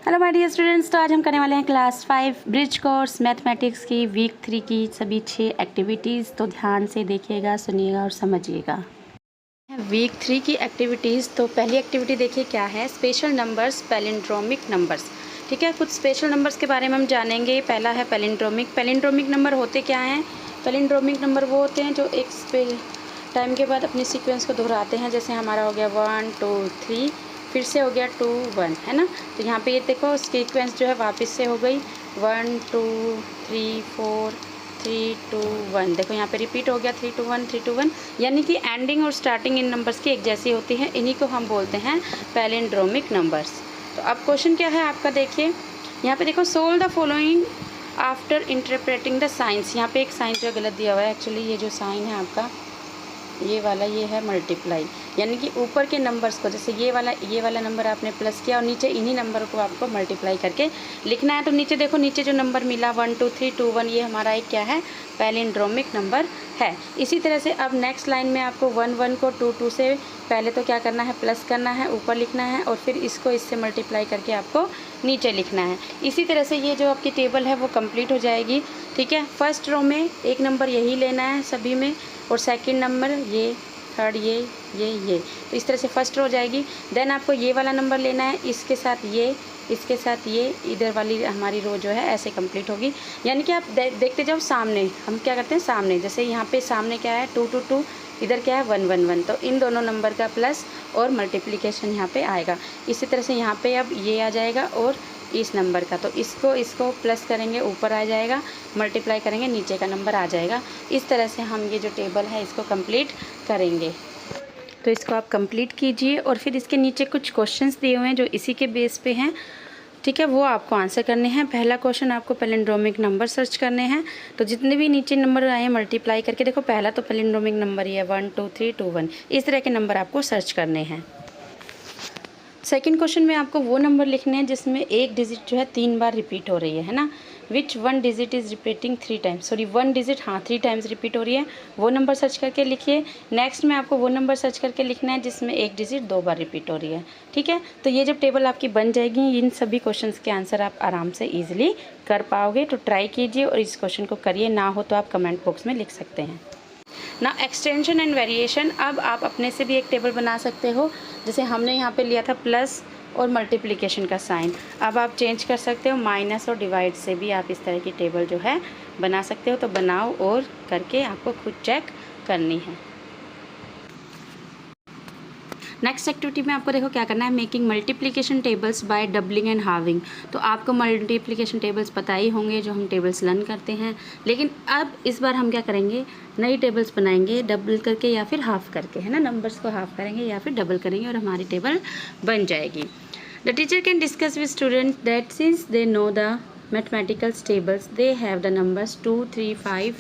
Hello my dear students, तो आज हम करने वाले हैं क्लास 5 ब्रिज कोर्स मैथमेटिक्स की वीक 3 की सभी 6 एक्टिविटीज़। तो ध्यान से देखिएगा, सुनिएगा और समझिएगा। वीक 3 की एक्टिविटीज़, तो पहली एक्टिविटी देखिए क्या है, स्पेशल नंबर्स, पैलिंड्रोमिक नंबर्स। ठीक है, कुछ स्पेशल नंबर्स के बारे में हम जानेंगे। पहला है पैलिंड्रोमिक। पैलिंड्रोमिक नंबर होते क्या हैं? पैलिंड्रोमिक नंबर वो होते हैं जो एक टाइम के बाद अपने सीक्वेंस को दोहराते हैं। जैसे हमारा हो गया 1 2 3, फिर से हो गया 2 1, है ना। तो यहाँ पे ये देखो सीक्वेंस जो है वापस से हो गई 1 2 3 4 3 2 1। देखो यहाँ पे रिपीट हो गया 3 2 1 3 2 1, यानी कि एंडिंग और स्टार्टिंग इन नंबर्स की एक जैसी होती है। इन्हीं को हम बोलते हैं पैलिंड्रोमिक नंबर्स। तो अब क्वेश्चन क्या है आपका, देखिए यहाँ पे देखो, solve the following after interpreting the science. यहाँ पे एक साइन जो गलत दिया हुआ है। एक्चुअली ये जो साइन है आपका ये वाला, ये है मल्टीप्लाई, यानी कि ऊपर के नंबर्स को, जैसे ये वाला नंबर आपने प्लस किया और नीचे इन्हीं नंबर को आपको मल्टीप्लाई करके लिखना है। तो नीचे देखो, नीचे जो नंबर मिला 1 2 3 2 1, ये हमारा एक क्या है, पैलिंड्रोमिक नंबर है। इसी तरह से अब नेक्स्ट लाइन में आपको 1 1 को 2 2 से पहले तो क्या करना है, प्लस करना है, ऊपर लिखना है, और फिर इसको इससे मल्टीप्लाई करके आपको नीचे लिखना है। इसी तरह से ये जो आपकी टेबल है वो कंप्लीट हो जाएगी। ठीक है, फर्स्ट रो में एक नंबर यही लेना है सभी में, और सेकंड नंबर ये, थर्ड ये। तो इस तरह से फर्स्ट रो हो जाएगी। देन आपको ये वाला नंबर लेना है, इसके साथ ये, इसके साथ ये, इधर वाली हमारी रो जो है ऐसे कंप्लीट होगी। यानी कि आप देखते जाओ सामने, हम क्या करते हैं सामने, जैसे यहाँ पे सामने क्या है 2 2 2, इधर क्या है 1 1 1। तो इन दोनों नंबर का प्लस और मल्टीप्लिकेशन यहाँ पे आएगा। इसी तरह से यहाँ पे अब ये आ जाएगा और इस नंबर का, तो इसको प्लस करेंगे, ऊपर आ जाएगा, मल्टीप्लाई करेंगे, नीचे का नंबर आ जाएगा। इस तरह से हम ये जो टेबल है इसको कंप्लीट करेंगे। तो इसको आप कंप्लीट कीजिए, और फिर इसके नीचे कुछ क्वेश्चंस दिए हुए हैं जो इसी के बेस पे हैं। ठीक है, वो आपको आंसर करने हैं। पहला क्वेश्चन, आपको पैलिंड्रोमिक नंबर सर्च करने हैं। तो जितने भी नीचे नंबर आए हैं मल्टीप्लाई करके, देखो पहला तो पैलिंड्रोमिक नंबर ही है 1 2 3 2 1। इस तरह के नंबर आपको सर्च करने हैं। सेकंड क्वेश्चन में आपको वो नंबर लिखने हैं जिसमें एक डिजिट जो है 3 बार रिपीट हो रही है ना। विच 1 digit is repeating 3 times, sorry 1 digit 3 times repeat हो रही है, वो नंबर सर्च करके लिखिए। नेक्स्ट में आपको वो नंबर सर्च करके लिखना है जिसमें एक डिजिट 2 बार रिपीट हो रही है। ठीक है, तो ये जब टेबल आपकी बन जाएगी, इन सभी क्वेश्चंस के आंसर आप आराम से ईजिली कर पाओगे। तो ट्राई कीजिए और इस क्वेश्चन को करिए, ना हो तो आप कमेंट बॉक्स में लिख सकते हैं ना। एक्सटेंशन एंड वेरिएशन, अब आप अपने से भी एक टेबल बना सकते हो। जैसे हमने यहाँ पे लिया था प्लस और मल्टीप्लिकेशन का साइन, अब आप चेंज कर सकते हो, माइनस और डिवाइड से भी आप इस तरह की टेबल जो है बना सकते हो। तो बनाओ और करके आपको खुद चेक करनी है। नेक्स्ट एक्टिविटी में आपको देखो क्या करना है, making multiplication tables by doubling and halving. तो आपको मल्टीप्लिकेशन टेबल्स पता ही होंगे जो हम टेबल्स लर्न करते हैं, लेकिन अब इस बार हम क्या करेंगे, नई टेबल्स बनाएंगे डबल करके या फिर हाफ करके, है ना। नंबर्स को हाफ करेंगे या फिर डबल करेंगे और हमारी टेबल बन जाएगी। The teacher can discuss with student that since they know the mathematical tables they have the numbers 2 3 5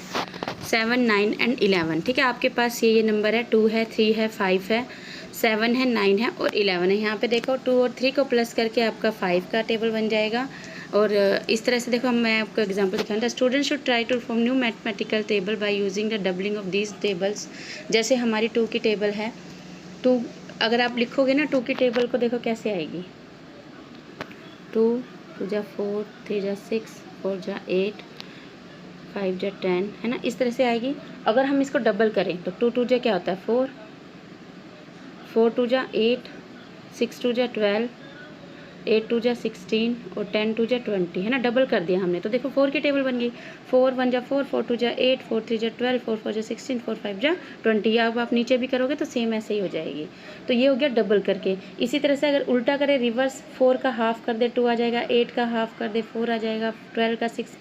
7 9 and 11। ठीक है, आपके पास ये नंबर है, 2 है, 3 है, 5 है, 7 है, 9 है और 11 है। यहाँ पे देखो 2 और 3 को प्लस करके आपका 5 का टेबल बन जाएगा। और इस तरह से देखो, मैं आपको एग्जांपल दिखाऊंगा। Student should try to form new mathematical table by using the doubling of these tables. जैसे हमारी 2 की टेबल है, 2 अगर आप लिखोगे ना 2 की टेबल को, देखो कैसे आएगी, 2 2 जा 4 3 जा 6 4 जा 8 5 जा 10, है ना। इस तरह से आएगी। अगर हम इसको डबल करें तो 2 2 जा क्या होता है 4 4 2 जा 8 6 2 जा 12 8 2 जा 16 और 10 2 जा 20, है ना। डबल कर दिया हमने तो देखो 4 की टेबल बन गई। 4 1 जा 4 4 2 जा 8 4 3 जा 12 4 4 जा 16 4 5 जा 20। अब आप नीचे भी करोगे तो सेम ऐसे ही हो जाएगी। तो ये हो गया डबल करके। इसी तरह से अगर उल्टा करें, रिवर्स, 4 का हाफ कर दे 2 आ जाएगा, 8 का हाफ कर दे 4 आ जाएगा, 12 का 6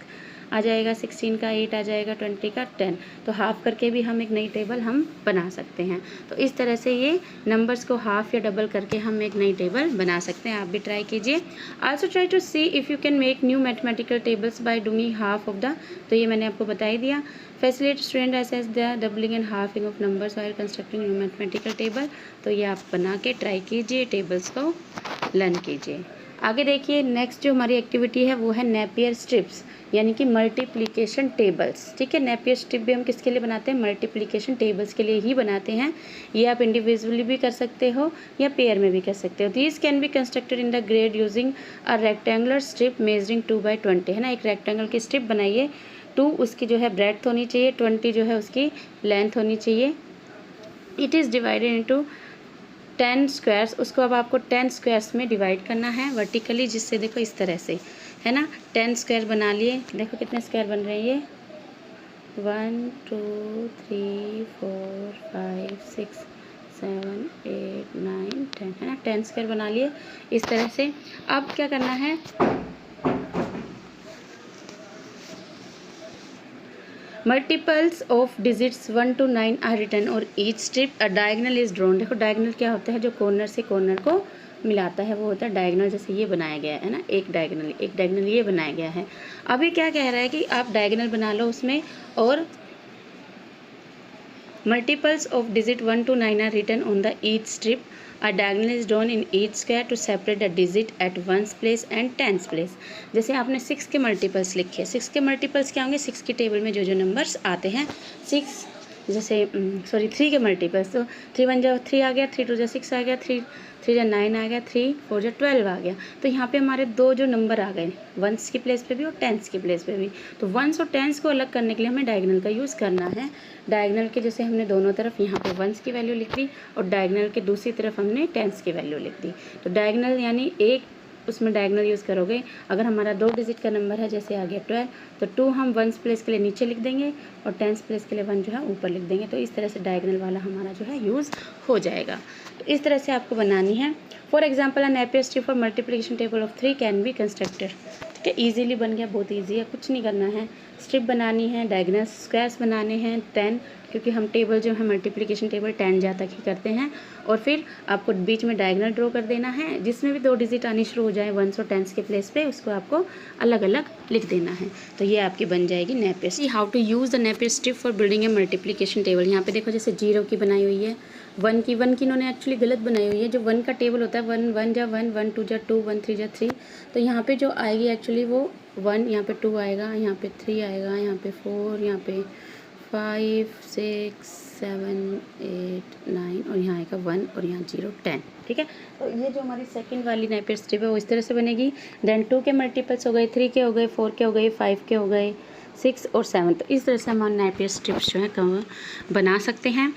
आ जाएगा, 16 का 8 आ जाएगा, 20 का 10। तो हाफ करके भी हम एक नई टेबल हम बना सकते हैं। तो इस तरह से ये नंबर्स को हाफ या डबल करके हम एक नई टेबल बना सकते हैं। आप भी ट्राई कीजिए। Also try to see if you can make new mathematical tables by doing half of the, तो ये मैंने आपको बता ही दिया। Facilitate student assess the doubling and halving of numbers while constructing new mathematical table. तो ये आप बना के ट्राई कीजिए, टेबल्स को लर्न कीजिए। आगे देखिए नेक्स्ट जो हमारी एक्टिविटी है वो है नेपियर स्ट्रिप्स, यानी कि मल्टीप्लिकेशन टेबल्स। ठीक है, नेपियर स्ट्रिप भी हम किसके लिए बनाते हैं, मल्टीप्लिकेशन टेबल्स के लिए ही बनाते हैं। ये आप इंडिविजुअली भी कर सकते हो या पेयर में भी कर सकते हो। These can be constructed in the grade using a rectangular strip measuring 2x20, है ना। एक रेक्टेंगल की स्ट्रिप बनाइए, 2 उसकी जो है ब्रेड्थ होनी चाहिए, 20 जो है उसकी लेंथ होनी चाहिए। It is divided into 10 squares, उसको अब आपको 10 स्क्वायर्स में डिवाइड करना है वर्टिकली, जिससे देखो इस तरह से, है ना। 10 स्क्वायर बना लिए, देखो कितने स्क्वायर बन रहे हैं ये, 1 2 3 4 5 6 7 8 9 10, है ना। 10 स्क्वायर बना लिए इस तरह से। अब क्या करना है, multiples of digits 1 to 9 are written और each strip a diagonal is drawn. देखो डायगनल क्या होता है, जो कॉर्नर से कॉर्नर को मिलाता है वो होता है डायगनल। जैसे ये बनाया गया है ना, एक डायगनल ये बनाया गया है। अब ये क्या कह रहा है कि आप डायगनल बना लो उसमें, और multiples of digit 1 to 9 are written on the each strip. A diagonal is drawn in each square to separate the digit at 1's place and 10's place. जैसे आपने 6 के मल्टीपल्स लिखे, 6 के मल्टीपल्स क्या होंगे, 6 की टेबल में जो जो नंबर्स आते हैं, 6 जैसे 3 के मल्टीपल्स, तो 3 1 जा 3 आ गया, 3 2 जा 6 आ गया, 3 3 जा 9 आ गया, 3 4 जा 12 आ गया। तो यहाँ पे हमारे दो जो नंबर आ गए, 1s की प्लेस पे भी और 10s की प्लेस पे भी। तो 1s और 10s को अलग करने के लिए हमें डायगनल का यूज़ करना है। डायगनल के जैसे हमने दोनों तरफ यहाँ पे 1s की वैल्यू लिख दी और डायगनल के दूसरी तरफ हमने 10s की वैल्यू लिख दी। तो डायगनल यानी एक उसमें डायगनल यूज़ करोगे, अगर हमारा 2 डिजिट का नंबर है, जैसे आ गया 12, तो 2 हम 1s प्लेस के लिए नीचे लिख देंगे और 10s प्लेस के लिए 1 जो है ऊपर लिख देंगे। तो इस तरह से डायगनल वाला हमारा जो है यूज़ हो जाएगा। तो इस तरह से आपको बनानी है। For example, a Napier strip for multiplication table of 3 can be constructed. ठीक है, ईजिली बन गया, बहुत ईजी है, कुछ नहीं करना है। स्ट्रिप बनानी है, डायगनल स्क्वायर्स बनाने हैं 10, क्योंकि हम टेबल जो है मल्टीप्लिकेशन टेबल 10 जा तक ही करते हैं। और फिर आपको बीच में डायगनल ड्रॉ कर देना है, जिसमें भी 2 डिजिट आनी शुरू हो जाए 1s और 10s के प्लेस पे, उसको आपको अलग अलग लिख देना है। तो ये आपकी बन जाएगी Napier. See how to use the Napier strip for building a multiplication table. यहाँ पे देखो जैसे 0 की बनाई हुई है, 1 की इन्होंने एक्चुअली गलत बनाई हुई है। जो 1 का टेबल होता है, 1 1 जा 1, 1 2 जा 2, 1 3 जा 3, तो यहाँ पे जो आएगी एक्चुअली वो 1, यहाँ पे 2 आएगा, यहाँ पे 3 आएगा, यहाँ पे 4, यहाँ पे 5 6 7 8 9 और यहाँ आएगा 1 और यहाँ 0 10। ठीक है, तो ये जो हमारी सेकंड वाली नेपियर स्ट्रिप है वो इस तरह से बनेगी। देन 2 के मल्टीपल्स हो गए, 3 के हो गए, 4 के हो गए, 5 के हो गए, 6 और 7। तो इस तरह से हम नेपियर स्ट्रिप्स जो है बना सकते हैं।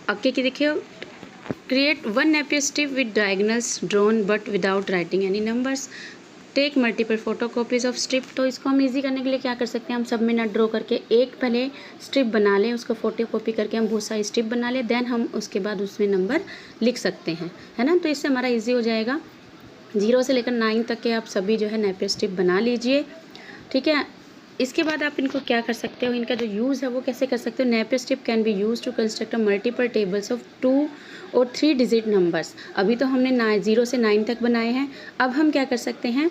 अब क्या देखिए, create 1 Napier strip with diagonals drawn but without writing any numbers. Take multiple photocopies of strip. तो इसको हम इजी करने के लिए क्या कर सकते हैं, हम सब में ना ड्रॉ करके एक पहले स्ट्रिप बना लें, उसको फोटोकॉपी करके हम बहुत सारी स्ट्रिप बना लें, देन हम उसके बाद उसमें नंबर लिख सकते हैं, है ना। तो इससे हमारा इजी हो जाएगा। 0 से लेकर 9 तक के आप सभी जो है नेपियर स्ट्रिप बना लीजिए। ठीक है, इसके बाद आप इनको क्या कर सकते हो, इनका जो यूज़ है वो कैसे कर सकते हो। Napier strip can be use to construct a multiple tables of 2 और 3 डिजिट नंबर्स। अभी तो हमने 0 से 9 तक बनाए हैं। अब हम क्या कर सकते हैं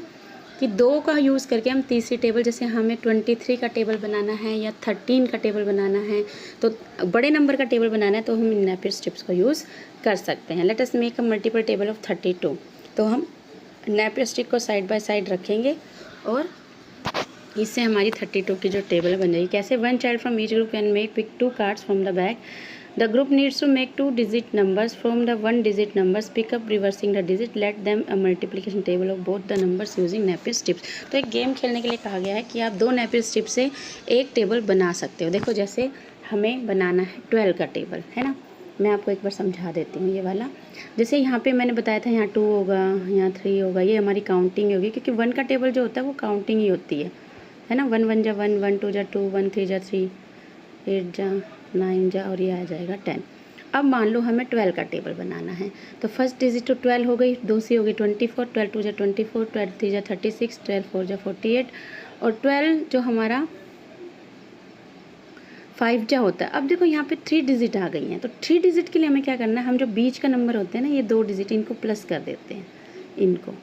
कि 2 का यूज़ करके हम तीसरी टेबल, जैसे हमें 23 का टेबल बनाना है या 13 का टेबल बनाना है, तो बड़े नंबर का टेबल बनाना है, तो हम नेपियर स्ट्रिप्स का यूज़ कर सकते हैं। Let us make a multiple table of 32। तो हम नेपियर स्ट्रिप को साइड बाय साइड रखेंगे और इससे हमारी 32 की जो टेबल बन जाएगी। कैसे, 1 child from each group can make pick 2 cards from the bag. The group needs to make 2 digit numbers from the 1 digit numbers. Pick up reversing the digit. Let them a multiplication table of both the numbers using Napier strips. तो एक game खेलने के लिए कहा गया है कि आप 2 Napier strips से एक टेबल बना सकते हो। देखो जैसे हमें बनाना है 12 का टेबल, है ना। मैं आपको एक बार समझा देती हूँ ये वाला। जैसे यहाँ पे मैंने बताया था, यहाँ 2 होगा, यहाँ 3 होगा, ये हमारी काउंटिंग होगी, क्योंकि 1 का टेबल जो होता है वो काउंटिंग ही होती है ना। 1 1 जा 1, 1 2 जा 2, 1 3 जा 3, 8 जा 9 जा और ये आ जाएगा 10। अब मान लो हमें 12 का टेबल बनाना है, तो फर्स्ट डिजिट तो 12 हो गई, दूसरी हो गई 24, 12 2 जा 24, 12 3 जा 36, 12 4 जा 48 और 12 जो हमारा 5 जा होता है। अब देखो यहाँ पे 3 डिजिट आ गई हैं, तो 3 डिजिट के लिए हमें क्या करना है, हम जो बीच का नंबर होते हैं ना, ये 2 डिजिट, इनको प्लस कर देते हैं, इनको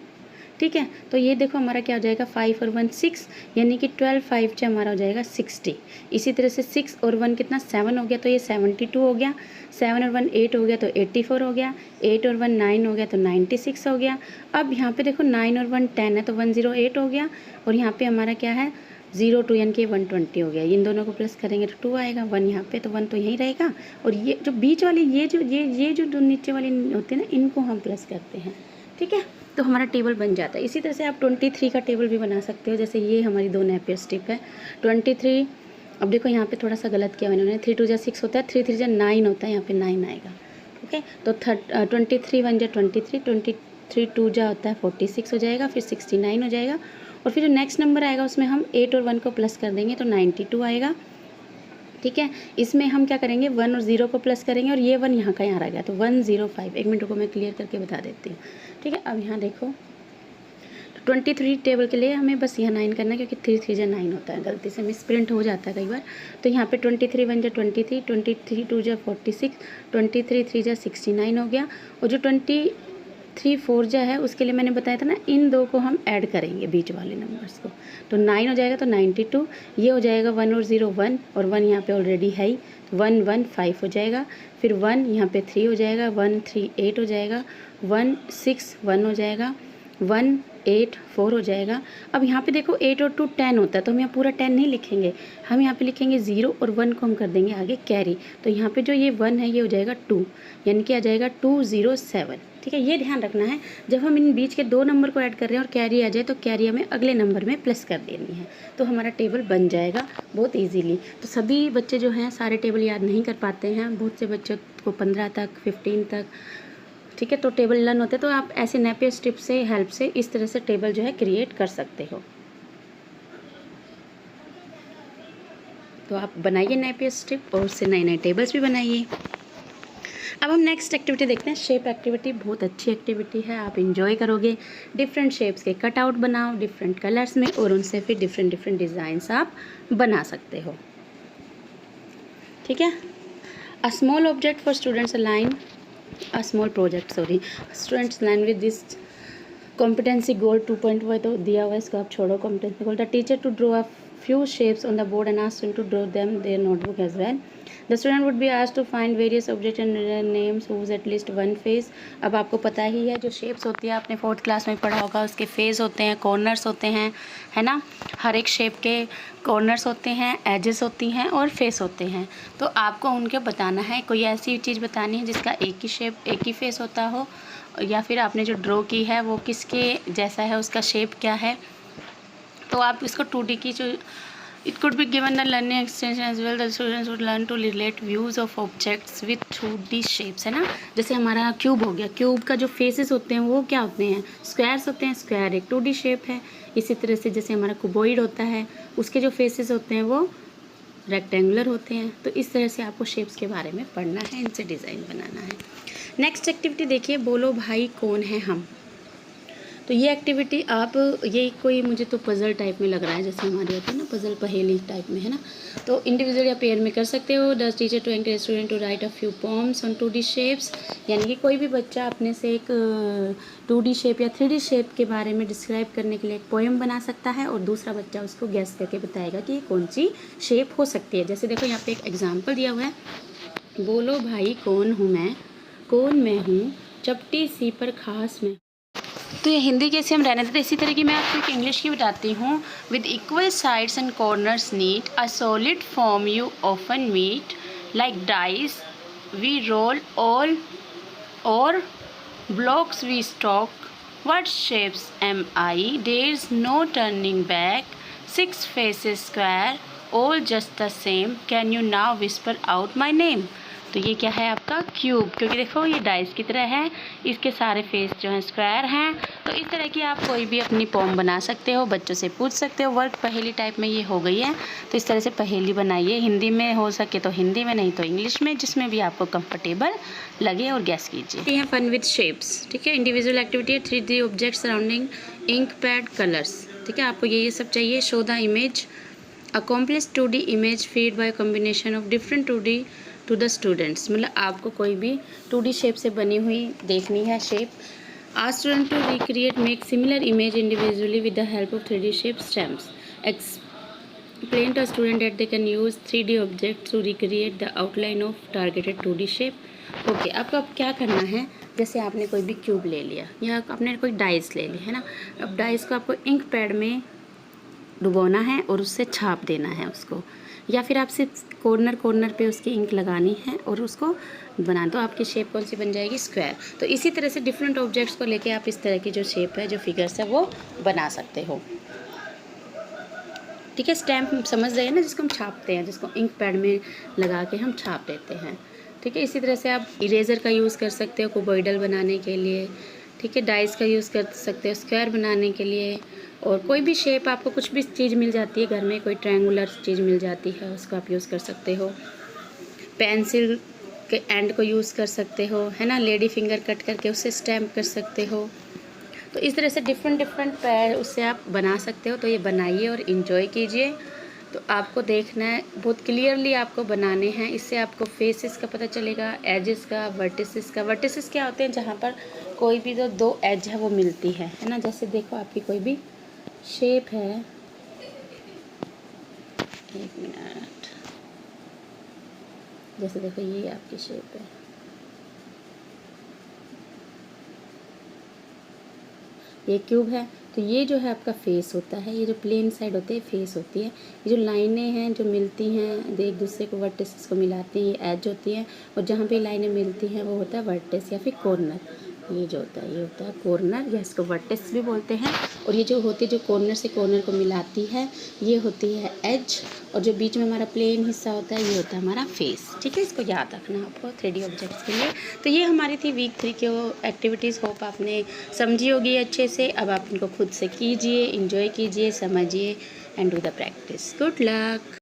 ठीक है। तो ये देखो हमारा क्या हो जाएगा 5 और 1 6, यानी कि 12 5 जो हमारा हो जाएगा 60। इसी तरह से 6 और 1 कितना 7 हो गया, तो ये 72 हो गया। 7 और 1 8 हो गया तो 84 हो गया। 8 और 1 9 हो गया तो 96 हो गया। अब यहाँ पे देखो 9 और 1 10 है तो 108 हो गया। और यहाँ पे हमारा क्या है 0 2 यानी कि 120 हो गया। इन दोनों को प्लस करेंगे तो 2 आएगा। 1 यहाँ पे तो 1 तो यहीं रहेगा। और ये जो बीच वाली ये जो नीचे वाली होती है ना, इनको हम प्लस करते हैं, ठीक है। तो हमारा टेबल बन जाता है। इसी तरह से आप 23 का टेबल भी बना सकते हो। जैसे ये हमारी 2 नेपियर स्ट्रिप है 23। अब देखो यहाँ पे थोड़ा सा गलत किया मैंने, 3 2 6 होता है, 3 3 9 होता है, यहाँ पे 9 आएगा, ओके। तो 23 1 23, 23 2 होता है 46 हो जाएगा, फिर 69 हो जाएगा। और फिर जो नेक्स्ट नंबर आएगा उसमें हम 8 और 1 को प्लस कर देंगे तो 92 आएगा, ठीक है। इसमें हम क्या करेंगे 1 और 0 को प्लस करेंगे और ये 1 यहाँ का यहाँ रह गया तो 105। एक मिनट को मैं क्लियर करके बता देती हूँ, ठीक है। अब यहाँ देखो 23 टेबल के लिए हमें बस यहाँ 9 करना है, क्योंकि 3 3 9 होता है, गलती से मिस प्रिंट हो जाता है कई बार। तो यहाँ पे 23 1 23, 23 2 46, 23 3 69 हो गया। और जो 23 4 है उसके लिए मैंने बताया था ना, इन दो को हम ऐड करेंगे बीच वाले नंबर्स को, तो 9 हो जाएगा तो 92। ये हो जाएगा 1 और 0 1, और 1 यहाँ पे ऑलरेडी है ही, 1 1 5 हो जाएगा। फिर 1 यहाँ पे 3 हो जाएगा, 1 3 8 हो जाएगा, 1 6 1 हो जाएगा, 1 8 4 हो जाएगा। अब यहाँ पे देखो 8 और 2 10 होता है, तो हम यहाँ पूरा 10 नहीं लिखेंगे, हम यहाँ पे लिखेंगे 0 और 1 को हम कर देंगे आगे कैरी। तो यहाँ पे जो ये 1 है ये हो जाएगा 2, यानी कि आ जाएगा 207, ठीक है। ये ध्यान रखना है जब हम इन बीच के 2 नंबर को ऐड कर रहे हैं और कैरी आ जाए तो कैरी हमें अगले नंबर में प्लस कर देनी है, तो हमारा टेबल बन जाएगा बहुत ईजीली। तो सभी बच्चे जो हैं सारे टेबल याद नहीं कर पाते हैं, बहुत से बच्चों को 15 तक 15 तक, ठीक है, तो टेबल लर्न होते हैं। तो आप ऐसे नेपियर स्ट्रिप से हेल्प से इस तरह से टेबल जो है क्रिएट कर सकते हो। तो आप बनाइए नेपियर स्ट्रिप और उससे नए नए टेबल्स भी बनाइए। अब हम नेक्स्ट एक्टिविटी देखते हैं, शेप एक्टिविटी। बहुत अच्छी एक्टिविटी है, आप इंजॉय करोगे। डिफरेंट शेप्स के कटआउट बनाओ डिफरेंट कलर्स में, और उनसे फिर डिफरेंट डिफरेंट डिज़ाइंस आप बना सकते हो, ठीक है। A small object for students align a small project students line with this competency goal 2.1 तो दिया हुआ है, इसको आप छोड़ो। competency goal, the teacher to draw a few shapes on the board and ask them to draw them their notebook as well. The student would be asked to find various objects and their names whose at least one face। अब आपको पता ही है जो shapes होती है, आपने 4th class में पढ़ा होगा, उसके फेस होते हैं, कॉर्नर्स होते हैं, है ना। हर एक शेप के कॉर्नर्स होते हैं, एजेस होती हैं और फेस होते हैं। तो आपको उनके बताना है, कोई ऐसी चीज़ बतानी है जिसका एक ही शेप एक ही फेस होता हो, या फिर आपने जो ड्रॉ की है वो किसके जैसा है, उसका शेप क्या है। तो आप इसको 2D की जो It could be given the learning extension as well. The students would learn to relate views of objects with 2D shapes, है ना। जैसे हमारा क्यूब हो गया, क्यूब का जो फेसेस होते हैं वो क्या होते हैं, स्क्वायर्स होते हैं। स्क्वायर एक 2D शेप है। इसी तरह से जैसे हमारा क्यूबॉइड होता है, उसके जो फेसेस होते हैं वो रेक्टेंगुलर होते हैं। तो इस तरह से आपको शेप्स के बारे में पढ़ना है, इनसे डिज़ाइन बनाना है। नेक्स्ट एक्टिविटी देखिए, बोलो भाई कौन है हम। तो ये एक्टिविटी आप, ये कोई मुझे तो पज़ल टाइप में लग रहा है, जैसे हमारी होती है ना पज़ल, पहेली टाइप में, है ना। तो इंडिविजुअल या पेयर में कर सकते हो। Does teacher to encourage student to write a few poems on 2D shapes, यानी कि कोई भी बच्चा अपने से एक 2D शेप या 3D शेप के बारे में डिस्क्राइब करने के लिए एक पोएम बना सकता है, और दूसरा बच्चा उसको गैस करके बताएगा कि ये कौन सी शेप हो सकती है। जैसे देखो यहाँ पे एक एग्जाम्पल दिया हुआ है, बोलो भाई कौन हूँ मैं, कौन मैं हूँ, चपटी सी पर खास में। तो ये हिंदी कैसे हम रहने देते, इसी तरह की मैं आपको एक इंग्लिश की बताती हूँ। With equal sides and corners neat, a solid form you often meet, like dice we roll all or blocks we stalk. What shapes am I? There's no turning back. 6 faces square, all just the same. Can you now whisper out my name? तो ये क्या है आपका cube, क्योंकि देखो ये dice की तरह है, इसके सारे फेस जो हैं स्क्वायर हैं। तो इस तरह की आप कोई भी अपनी पोम बना सकते हो, बच्चों से पूछ सकते हो। वर्क पहेली टाइप में ये हो गई है, तो इस तरह से पहेली बनाइए। हिंदी में हो सके तो हिंदी में, नहीं तो इंग्लिश में, जिसमें भी आपको कंफर्टेबल लगे, और गैस कीजिए। ये फन विद शेप्स, ठीक है। इंडिविजुअल एक्टिविटी है 3D object surrounding ink pad colours, ठीक है। आपको ये सब चाहिए। Show the image, a complex 2D image feed by combination of different 2D to the students. मतलब आपको कोई भी 2D शेप से बनी हुई देखनी है shape, Ask student to recreate, make similar image individually with the help of 3D shape stamps. Explain to a student that they can use 3D objects to recreate the outline of targeted 2D shape. Okay, आपको अब क्या करना है, जैसे आपने कोई भी cube ले लिया या आपने कोई डाइस ले ली है ना, अब डाइस को आपको इंक पैड में डुबोना है और उससे छाप देना है उसको, या फिर आप सिर्फ कॉर्नर कॉर्नर पे उसकी इंक लगानी है और उसको बना दो, आपकी शेप कौन सी बन जाएगी, स्क्वायर। तो इसी तरह से डिफरेंट ऑब्जेक्ट्स को लेके आप इस तरह की जो शेप है, जो फिगर्स है, वो बना सकते हो। ठीक है, स्टैम्प समझ रहे हैं ना, जिसको हम छापते हैं, जिसको इंक पैड में लगा के हम छाप देते हैं। ठीक है, इसी तरह से आप इरेज़र का यूज़ कर सकते हो कुबॉइडल बनाने के लिए। ठीक है, डाइस का यूज़ कर सकते हो स्क्वायर बनाने के लिए, और कोई भी शेप, आपको कुछ भी चीज़ मिल जाती है घर में, कोई ट्रायंगुलर चीज़ मिल जाती है, उसको आप यूज़ कर सकते हो। पेंसिल के एंड को यूज़ कर सकते हो, है ना, लेडी फिंगर कट करके उससे स्टैम्प कर सकते हो। तो इस तरह से डिफरेंट पैर उससे आप बना सकते हो। तो ये बनाइए और इन्जॉय कीजिए। तो आपको देखना है, बहुत क्लियरली आपको बनाने हैं, इससे आपको फेसेस का पता चलेगा, एजेस का, वर्टिसेस का। वर्टिसेस क्या होते हैं, जहाँ पर कोई भी जो दो एज है वो मिलती है ना, जैसे देखो आपकी कोई भी शेप है, एक मिनट, जैसे देखो ये आपकी शेप है, ये क्यूब है, तो ये जो है आपका फेस होता है, ये जो प्लेन साइड होते हैं फेस होती है, ये जो लाइनें हैं जो मिलती हैं, एक दूसरे को वर्टिसेस को मिलाती हैं, ये एज होती है, और जहाँ पे लाइनें मिलती हैं वो होता है वर्टिस या फिर कॉर्नर। ये जो होता है, ये होता है कॉर्नर, या इसको वर्टिस भी बोलते हैं। और ये जो होती है, जो कॉर्नर से कॉर्नर को मिलाती है, ये होती है एज। और जो बीच में हमारा प्लेन हिस्सा होता है, ये होता है हमारा फेस। ठीक है, इसको याद रखना आपको 3D ऑब्जेक्ट्स के लिए। तो ये हमारी थी वीक 3 की एक्टिविटीज़, होप आपने समझी होगी अच्छे से। अब आप इनको खुद से कीजिए, इंजॉय कीजिए, समझिए and do the practice. Good luck.